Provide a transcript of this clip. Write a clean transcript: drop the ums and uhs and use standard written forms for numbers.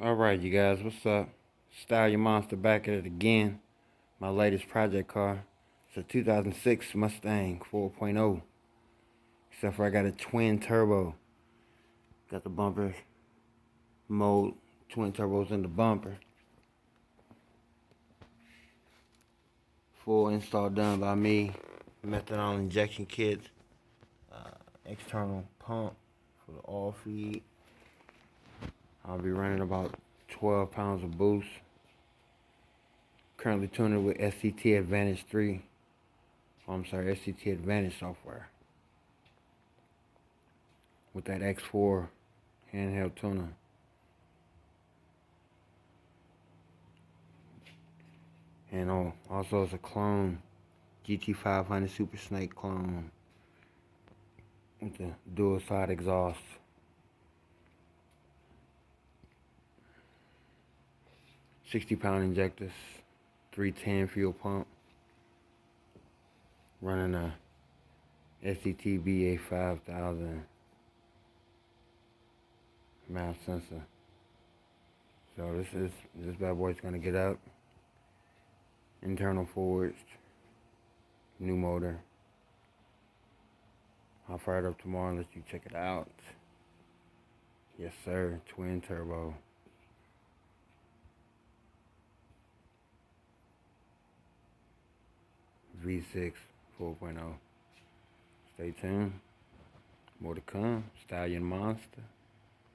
Alright, you guys, what's up? Stallion Monster back at it again. My latest project car. It's a 2006 Mustang 4.0. Except for I got a twin turbo. Got the bumper mode, twin turbos in the bumper. Full install done by me. Methanol injection kits. External pump for the oil feed. I'll be running about 12 pounds of boost. Currently tuning it with SCT Advantage 3. SCT Advantage software. With that X4 handheld tuner. And also it's a clone. GT500 Super Snake clone. With the dual side exhaust. 60-pound injectors. 310 fuel pump. Running a SCT BA5000 mouth sensor. So this bad boy's gonna get up. Internal forged. New motor. I'll fire it up tomorrow and let you check it out. Yes sir, twin turbo. V6 4.0. Stay tuned. More to come. Stallion Monster.